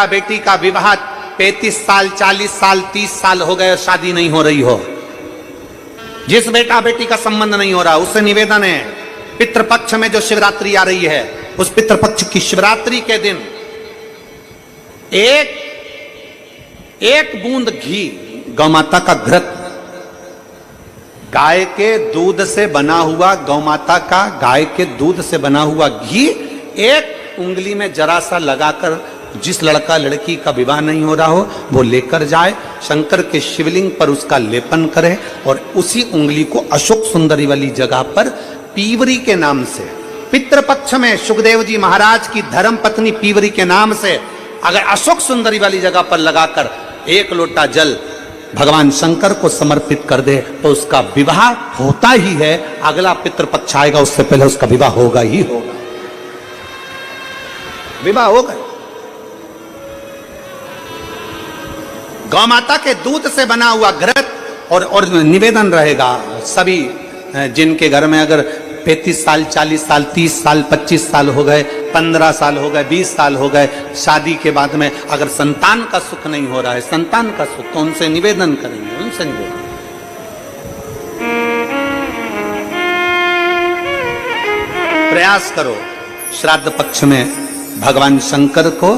बेटी का विवाह 35 साल 40 साल 30 साल हो गए, शादी नहीं हो रही हो, जिस बेटा बेटी का संबंध नहीं हो रहा, उससे निवेदन है पितृपक्ष में जो शिवरात्रि आ रही है, उस पितृपक्ष की शिवरात्रि के दिन एक बूंद घी, गौमाता का घृत, गाय के दूध से बना हुआ, गौमाता का गाय के दूध से बना हुआ घी एक उंगली में जरा सा लगाकर जिस लड़का लड़की का विवाह नहीं हो रहा हो वो लेकर जाए, शंकर के शिवलिंग पर उसका लेपन करे और उसी उंगली को अशोक सुंदरी वाली जगह पर पीवरी के नाम से, पितृपक्ष में सुखदेव जी महाराज की धर्म पत्नी पीवरी के नाम से अगर अशोक सुंदरी वाली जगह पर लगाकर एक लोटा जल भगवान शंकर को समर्पित कर दे तो उसका विवाह होता ही है। अगला पितृपक्ष आएगा उससे पहले उसका विवाह होगा ही होगा, विवाह होगा। गौमाता के दूध से बना हुआ घृत और निवेदन रहेगा सभी जिनके घर में अगर 35 साल 40 साल 30 साल 25 साल हो गए, 15 साल हो गए, 20 साल हो गए, शादी के बाद में अगर संतान का सुख नहीं हो रहा है, संतान का सुख, तो उनसे निवेदन करेंगे, उनसे निवेदन। प्रयास करो श्राद्ध पक्ष में भगवान शंकर को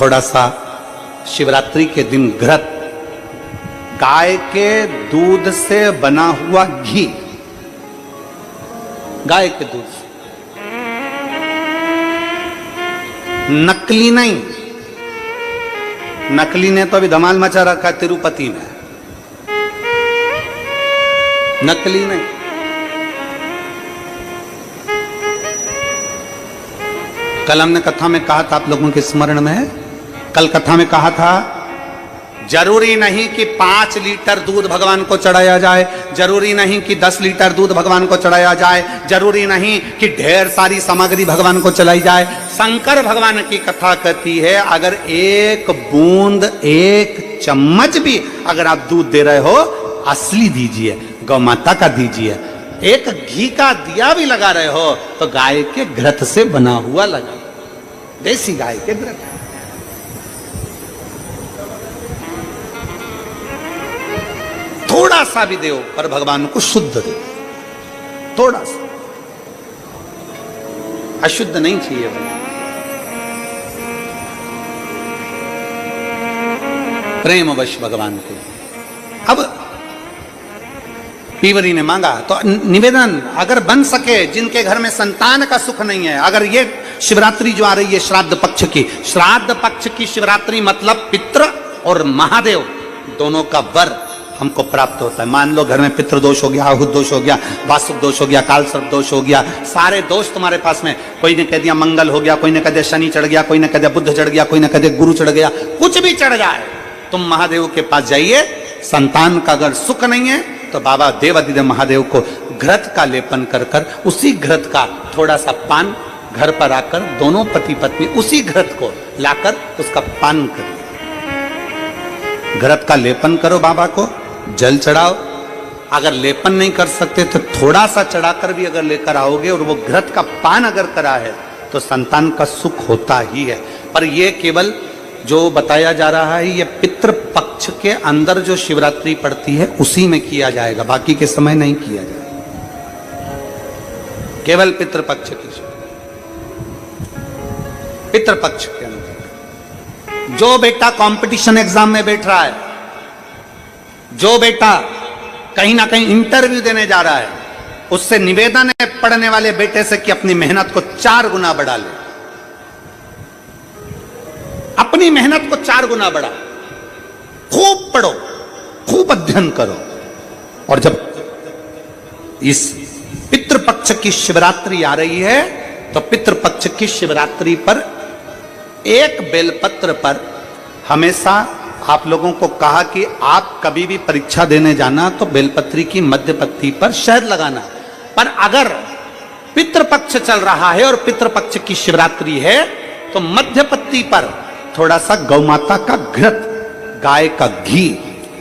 थोड़ा सा शिवरात्रि के दिन घृत, गाय के दूध से बना हुआ घी, गाय के दूध से, नकली नहीं, नकली ने तो अभी धमाल मचा रखा है तिरुपति में, नकली नहीं। कल हमने कथा में कहा था, आप लोगों के स्मरण में है, कल कथा में कहा था जरूरी नहीं कि 5 लीटर दूध भगवान को चढ़ाया जाए, जरूरी नहीं कि 10 लीटर दूध भगवान को चढ़ाया जाए, जरूरी नहीं कि ढेर सारी सामग्री भगवान को चलाई जाए। शंकर भगवान की कथा कहती है अगर एक बूंद, एक चम्मच भी अगर आप दूध दे रहे हो, असली दीजिए, गौ माता का दीजिए। एक घी का दिया भी लगा रहे हो तो गाय के घृत से बना हुआ लगा, देसी गाय के घृत। थोड़ा सा भी दो पर भगवान को शुद्ध दो, थोड़ा सा, अशुद्ध नहीं चाहिए भगवान। प्रेमवश भगवान को। अब पीवरी ने मांगा तो निवेदन अगर बन सके, जिनके घर में संतान का सुख नहीं है, अगर ये शिवरात्रि जो आ रही है श्राद्ध पक्ष की, श्राद्ध पक्ष की शिवरात्रि मतलब पितृ और महादेव दोनों का वर हमको प्राप्त होता है। मान लो घर में पितृदोष हो गया, आहुत दोष हो गया, वासुक दोष हो गया, काल सर्प दोष हो गया, सारे दोष तुम्हारे पास में, कोई ने कह दिया मंगल हो गया, कोई ने कह दिया शनि चढ़ गया, कोई ने कह दिया बुध चढ़ गया, कोई ने कह दिया गुरु चढ़ गया, कुछ भी चढ़ जाए, तुम महादेव के पास जाइए। संतान का अगर सुख नहीं है तो बाबा देवादिदेव महादेव को घृत का लेपन कर कर, उसी घृत का थोड़ा सा पान घर पर आकर दोनों पति पत्नी उसी घृत को लाकर उसका पान करो, घृत का लेपन करो, बाबा को जल चढ़ाओ। अगर लेपन नहीं कर सकते तो थोड़ा सा चढ़ाकर भी अगर लेकर आओगे और वो घृत का पान अगर करा है तो संतान का सुख होता ही है। पर ये केवल जो बताया जा रहा है ये पितृपक्ष के अंदर जो शिवरात्रि पड़ती है उसी में किया जाएगा, बाकी के समय नहीं किया जाएगा, केवल पितृपक्ष की, पितृपक्ष के अंदर। जो बेटा कंपटीशन एग्जाम में बैठ रहा है, जो बेटा कहीं ना कहीं इंटरव्यू देने जा रहा है, उससे निवेदन है पढ़ने वाले बेटे से कि अपनी मेहनत को 4 गुना बढ़ा ले, अपनी मेहनत को 4 गुना बढ़ा, खूब पढ़ो, खूब अध्ययन करो। और जब इस पितृपक्ष की शिवरात्रि आ रही है तो पितृपक्ष की शिवरात्रि पर एक बेलपत्र पर हमेशा आप लोगों को कहा कि आप कभी भी परीक्षा देने जाना तो बेलपत्री की मध्य पत्ती पर शहद लगाना। पर अगर पितृपक्ष चल रहा है और पितृपक्ष की शिवरात्रि है तो मध्य पत्ती पर थोड़ा सा गौमाता का घृत, गाय का घी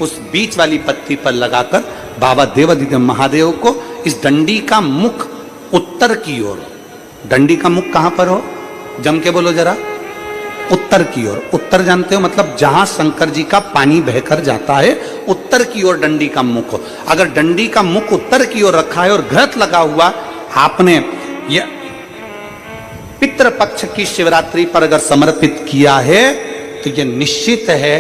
उस बीच वाली पत्ती पर लगाकर बाबा देवादिदेव महादेव को इस डंडी का मुख उत्तर की ओर, डंडी का मुख कहां पर हो, जम के बोलो जरा, उत्तर की ओर। उत्तर जानते हो मतलब जहां शंकर जी का पानी बहकर जाता है, उत्तर की ओर डंडी का मुख हो। अगर डंडी का मुख उत्तर की ओर रखा है और घृत लगा हुआ, आपने यह पितृपक्ष की शिवरात्रि पर अगर समर्पित किया है तो यह निश्चित है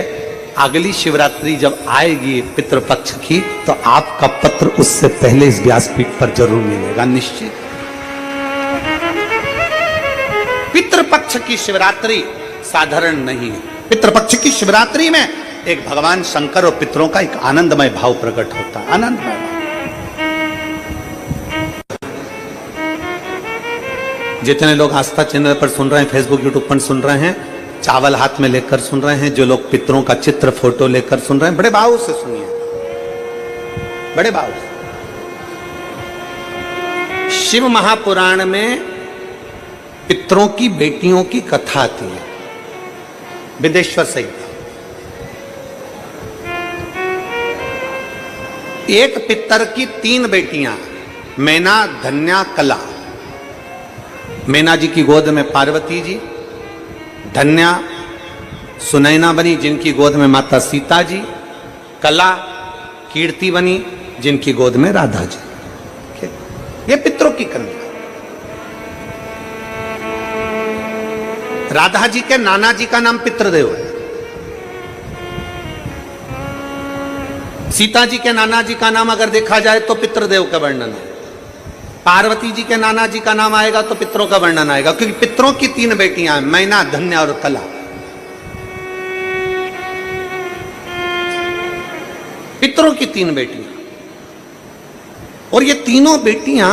अगली शिवरात्रि जब आएगी पितृपक्ष की, तो आपका पत्र उससे पहले इस व्यासपीठ पर जरूर मिलेगा, निश्चित। पितृपक्ष की शिवरात्रि साधारण नहीं है। पितृपक्ष की शिवरात्रि में एक भगवान शंकर और पितरों का एक आनंदमय भाव प्रकट होता है, आनंदमय भाव। जितने लोग आस्था चैनल पर सुन रहे हैं, फेसबुक यूट्यूब पर सुन रहे हैं, चावल हाथ में लेकर सुन रहे हैं, जो लोग पितरों का चित्र फोटो लेकर सुन रहे हैं, बड़े भाव से सुनिए, बड़े भाव से। शिव महापुराण में पितरों की बेटियों की कथा आती है, विदेश्वर सहित। एक पितर की 3 बेटियां, मैना, धन्या, कला। मैना जी की गोद में पार्वती जी, धन्या सुनैना बनी जिनकी गोद में माता सीता जी, कला कीर्ति बनी जिनकी गोद में राधा जी। ये पितरों की कन्या। राधा जी के नाना जी का नाम पितृदेव है, सीता जी के नाना जी का नाम अगर देखा जाए तो पितृदेव का वर्णन है, पार्वती जी के नाना जी का नाम आएगा तो पितरों का वर्णन आएगा, क्योंकि पितरों की 3 बेटियां हैं, मैना, धन्या और कला। पितरों की 3 बेटियां, और ये तीनों बेटियां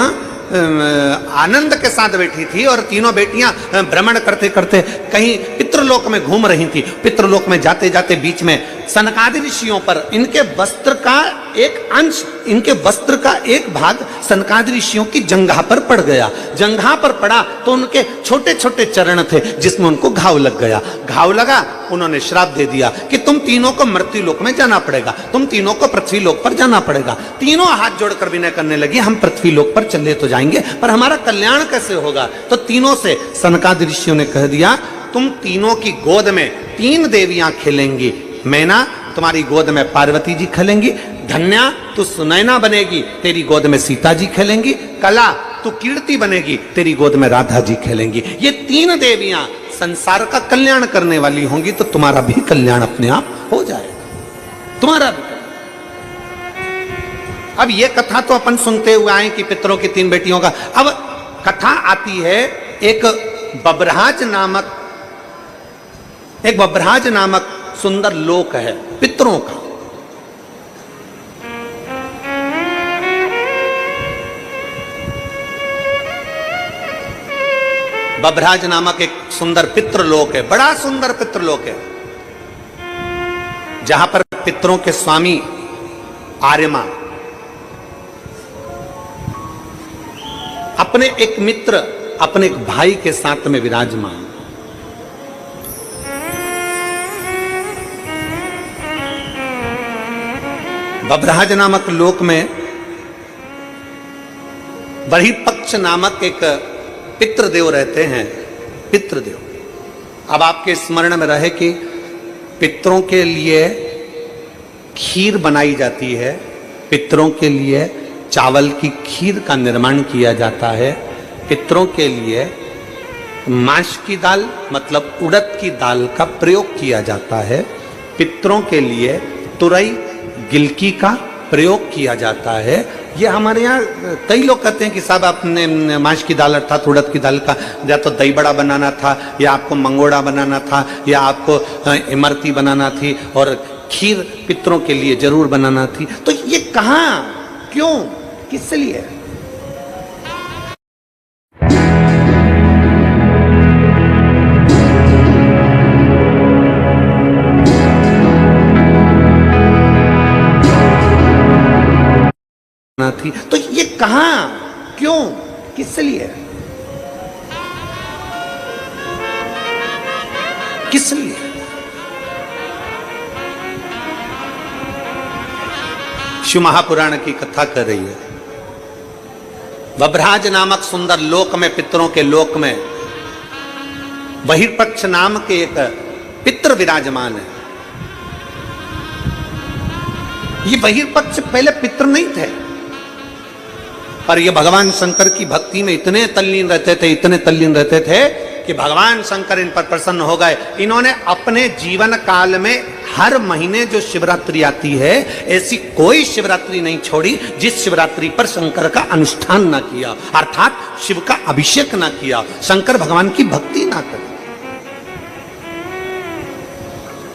आनंद के साथ बैठी थी, और तीनों बेटियां भ्रमण करते करते कहीं पितृलोक में घूम रही थी। पितृलोक में जाते जाते बीच में सनकादि ऋषियों पर इनके वस्त्र का एक अंश, इनके वस्त्र का एक भाग सनकादि ऋषियों की जंघा पर पड़ गया। जंघा पर पड़ा तो उनके छोटे छोटे चरण थे जिसमें उनको घाव लग गया। घाव लगा, उन्होंने श्राप दे दिया कि तुम तीनों को मृत्यु लोक में जाना पड़ेगा, तुम तीनों को पृथ्वी लोक पर जाना पड़ेगा। तीनों हाथ जोड़कर विनय करने लगी, हम पृथ्वी लोक पर चले तो जाएंगे, पर हमारा कल्याण कैसे होगा? तो तीनों से सनकादि ऋषियों ने कह दिया, तुम तीनों की गोद में 3 देवियां खेलेंगी। मैना, तुम्हारी गोद में पार्वती जी खेलेंगी। धन्या, तू सुनैना बनेगी, तेरी गोद में सीता जी खेलेंगी। कला, तू कीर्ति बनेगी, तेरी गोद में राधा जी खेलेंगी। ये 3 देवियां संसार का कल्याण करने वाली होंगी, तो तुम्हारा भी कल्याण अपने आप हो जाएगा, तुम्हारा भी। अब ये कथा तो अपन सुनते हुए आए कि पितरों की 3 बेटियों का। अब कथा आती है एक बब्रहाज नामक सुंदर लोक है पितरों का। बब्रहाज नामक एक सुंदर पितृलोक है, बड़ा सुंदर पितृलोक है, जहां पर पितरों के स्वामी आर्यमा अपने एक मित्र, अपने एक भाई के साथ में विराजमान। बब्रहाज नामक लोक में बर्हिपक्ष नामक एक पितृदेव रहते हैं, पितृदेव। अब आपके स्मरण में रहे कि पितरों के लिए खीर बनाई जाती है, पितरों के लिए चावल की खीर का निर्माण किया जाता है, पितरों के लिए माश की दाल मतलब उड़द की दाल का प्रयोग किया जाता है, पितरों के लिए तुरई गिलकी का प्रयोग किया जाता है। ये हमारे यहाँ कई लोग कहते हैं कि साहब आपने माश की दाल अर्थात उड़द की दाल का या तो दही बड़ा बनाना था, या आपको मंगोड़ा बनाना था, या आपको इमरती बनाना थी, और खीर पितरों के लिए जरूर बनाना थी। तो ये कहाँ, क्यों, किस लिए? थी, तो ये कहां, क्यों, किस लिए, किस लिए? शिव महापुराण की कथा कर रही है। बब्रहाज नामक सुंदर लोक में, पितरों के लोक में बहिर्पक्ष नाम के एक पितृ विराजमान है। ये बहिर्पक्ष पहले पितृ नहीं थे, पर ये भगवान शंकर की भक्ति में इतने तल्लीन रहते थे कि भगवान शंकर इन पर प्रसन्न हो गए। इन्होंने अपने जीवन काल में हर महीने जो शिवरात्रि आती है, ऐसी कोई शिवरात्रि नहीं छोड़ी जिस शिवरात्रि पर शंकर का अनुष्ठान ना किया, अर्थात शिव का अभिषेक ना किया, शंकर भगवान की भक्ति ना करी।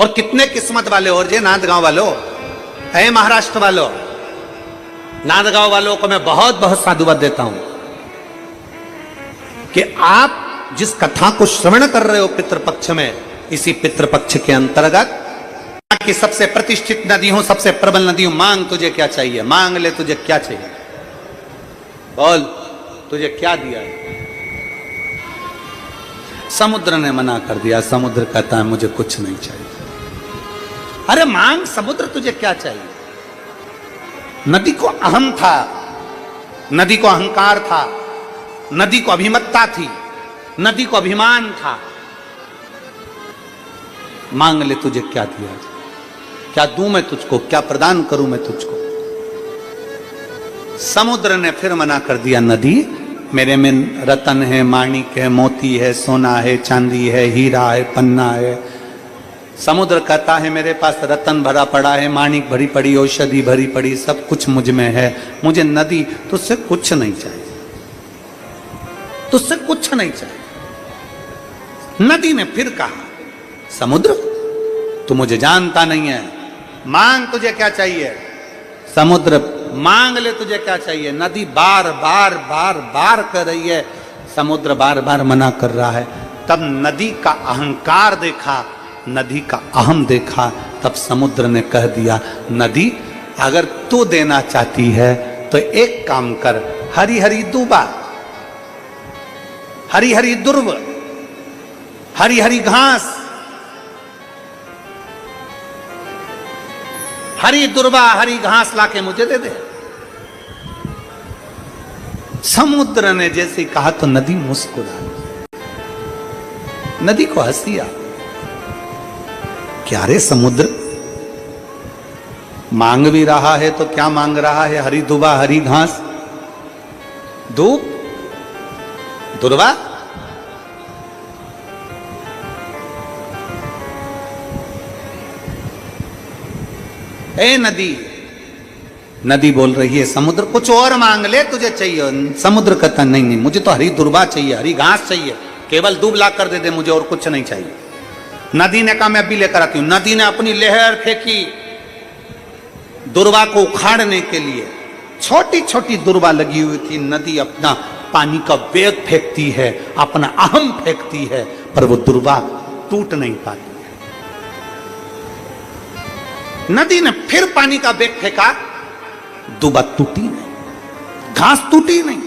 और कितने किस्मत वाले और जे नांदगांव वालों, ऐ महाराष्ट्र वालों, नांदगांव वालों को मैं बहुत बहुत साधुवाद देता हूं कि आप जिस कथा को श्रवण कर रहे हो पितृपक्ष में, इसी पितृपक्ष के अंतर्गत की सबसे प्रतिष्ठित नदी हो, सबसे प्रबल नदी हो, मांग तुझे क्या चाहिए, मांग ले तुझे क्या चाहिए, बोल तुझे क्या दिया है। समुद्र ने मना कर दिया, समुद्र कहता है मुझे कुछ नहीं चाहिए। अरे मांग समुद्र, तुझे क्या चाहिए। नदी को अहम था, नदी को अहंकार था, नदी को अभिमत्ता थी, नदी को अभिमान था। मांग ले तुझे क्या दिया, क्या दूं मैं तुझको, क्या प्रदान करूं मैं तुझको। समुद्र ने फिर मना कर दिया, नदी मेरे में रतन है, माणिक है, मोती है, सोना है, चांदी है, हीरा है, पन्ना है। समुद्र कहता है मेरे पास रतन भरा पड़ा है, माणिक भरी पड़ी, औषधि भरी पड़ी, सब कुछ मुझ में है। मुझे नदी तुझसे कुछ नहीं चाहिए, तुझसे कुछ नहीं चाहिए। नदी ने फिर कहा, समुद्र तू मुझे जानता नहीं है, मांग तुझे क्या चाहिए। समुद्र मांग ले तुझे क्या चाहिए। नदी बार बार बार बार कर रही है, समुद्र बार बार मना कर रहा है। तब नदी का अहंकार देखा, नदी का अहम देखा, तब समुद्र ने कह दिया, नदी अगर तू देना चाहती है तो एक काम कर, हरी हरी दूबा, हरी हरी दुर्व, हरी हरी घास, हरी दुर्वा हरी घास लाके मुझे दे दे। समुद्र ने जैसे कहा तो नदी मुस्कुरा, नदी को हंसी आ, क्या रे समुद्र, मांग भी रहा है तो क्या मांग रहा है, हरी दुबा हरी घास, दूब दुर्वा। ए नदी, नदी बोल रही है समुद्र कुछ और मांग ले तुझे चाहिए। समुद्र कहता नहीं नहीं, मुझे तो हरी दुर्वा चाहिए, हरी घास चाहिए, केवल दूब ला कर दे दे, मुझे और कुछ नहीं चाहिए। नदी ने कहा मैं अभी लेकर आती हूं। नदी ने अपनी लहर फेंकी दुर्वा को उखाड़ने के लिए। छोटी छोटी दुर्वा लगी हुई थी। नदी अपना पानी का वेग फेंकती है, अपना अहम फेंकती है, पर वो दुर्वा टूट नहीं पाती। नदी ने फिर पानी का वेग फेंका, दुर्वा टूटी नहीं, घास टूटी नहीं।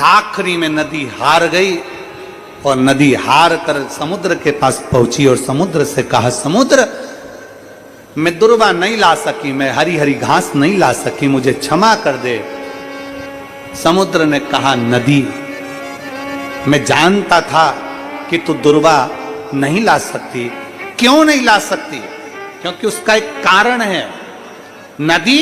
आखिरी में नदी हार गई और नदी हार कर समुद्र के पास पहुंची और समुद्र से कहा, समुद्र मैं दुर्वा नहीं ला सकी, मैं हरी हरी घास नहीं ला सकी, मुझे क्षमा कर दे। समुद्र ने कहा, नदी मैं जानता था कि तू दुर्वा नहीं ला सकती। क्यों नहीं ला सकती? क्योंकि उसका एक कारण है। नदी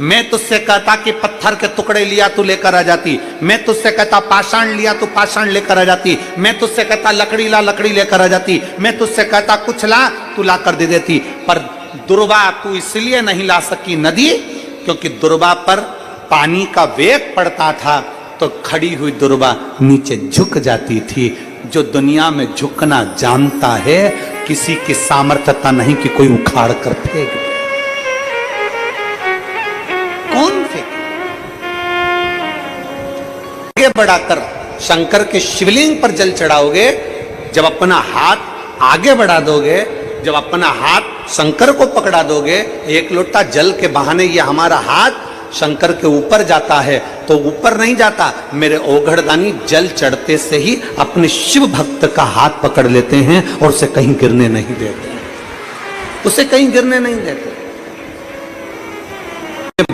मैं तुझसे कहता कि पत्थर के टुकड़े लिया तू लेकर आ जाती, मैं तुझसे कहता पाषाण लिया तू पाषाण लेकर आ जाती, मैं तुझसे कहता लकड़ी ला लकड़ी लेकर आ जाती, मैं तुझसे कहता कुछ ला तू ला कर दे देती। पर दुर्वा तू इसलिए नहीं ला सकी नदी, क्योंकि दुर्वा पर पानी का वेग पड़ता था तो खड़ी हुई दुर्वा नीचे झुक जाती थी। जो दुनिया में झुकना जानता है, किसी की सामर्थ्यता नहीं कि कोई उखाड़ कर फेंक दे। कौन फेंके? आगे बढ़ाकर शंकर के शिवलिंग पर जल चढ़ाओगे, जब अपना हाथ आगे बढ़ा दोगे, जब अपना हाथ शंकर को पकड़ा दोगे, एक लोटा जल के बहाने ये हमारा हाथ शंकर के ऊपर जाता है, तो ऊपर नहीं जाता। मेरे ओघड़दानी जल चढ़ते से ही अपने शिव भक्त का हाथ पकड़ लेते हैं और उसे कहीं गिरने नहीं देते, उसे कहीं गिरने नहीं देते।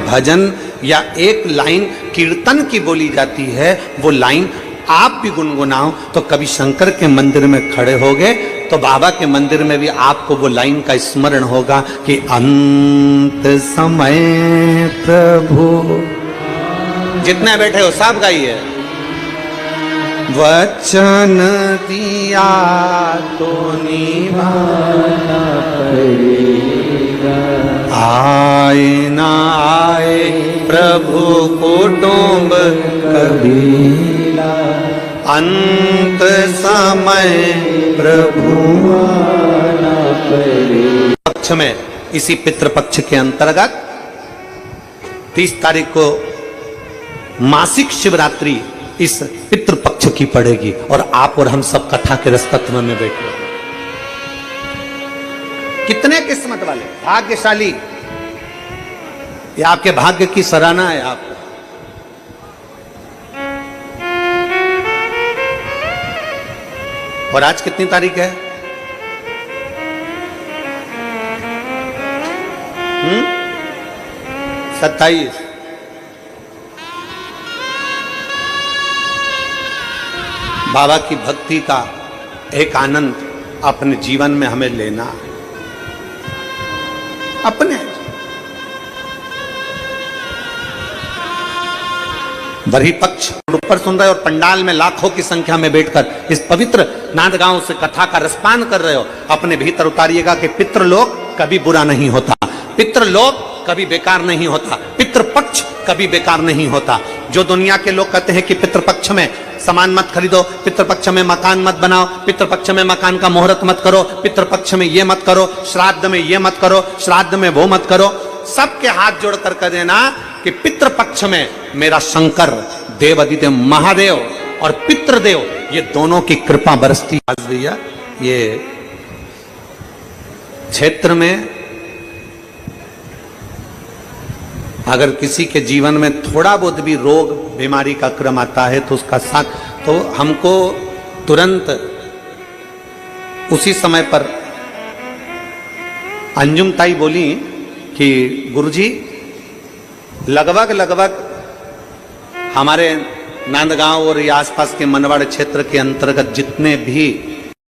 भजन या एक लाइन कीर्तन की बोली जाती है, वो लाइन आप भी गुनगुनाओ तो कभी शंकर के मंदिर में खड़े होगे तो बाबा के मंदिर में भी आपको वो लाइन का स्मरण होगा कि अंत समय प्रभु। जितने बैठे हो सब गाइए। वचन दिया तो निभाना पड़ेगा, आए ना आए प्रभु कुटुंब कबीला, अंत समय प्रभु आना पड़ेगा। पक्ष में इसी पितृपक्ष के अंतर्गत 30 तारीख को मासिक शिवरात्रि इस पितृपक्ष की पड़ेगी और आप और हम सब कथा के रसतत्व में बैठे। कितने किस्मत वाले भाग्यशाली, ये आपके भाग्य की सराहना है। आप और आज कितनी तारीख है? 27। बाबा की भक्ति का एक आनंद अपने जीवन में हमें लेना है। अपने बरही पक्ष ऊपर सुन रहे हो और पंडाल में लाखों की संख्या में बैठकर इस पवित्र नांदगांव से कथा का रसपान कर रहे हो, अपने भीतर उतारिएगा कि पितृलोक कभी बुरा नहीं होता, पितृलोक कभी बेकार नहीं होता, पितृपक्ष कभी बेकार नहीं होता। जो दुनिया के लोग कहते हैं कि पितृपक्ष में सामान मत खरीदो, पितृपक्ष में मकान मत बनाओ, पितृपक्ष में मकान का मुहूर्त मत करो, पितृपक्ष में ये मत करो, श्राद्ध में ये मत करो, श्राद्ध में वो मत करो, सबके हाथ जोड़कर कह देना कि पितृपक्ष में मेरा शंकर देवादिदेव महादेव और पितृदेव ये दोनों की कृपा बरसती। आज भैया ये क्षेत्र में अगर किसी के जीवन में थोड़ा बहुत भी रोग बीमारी का क्रम आता है तो उसका साथ तो हमको तुरंत उसी समय पर अंजुम ताई बोली कि गुरुजी लगभग हमारे नांदगांव और ये आसपास के मनवाड़ क्षेत्र के अंतर्गत जितने भी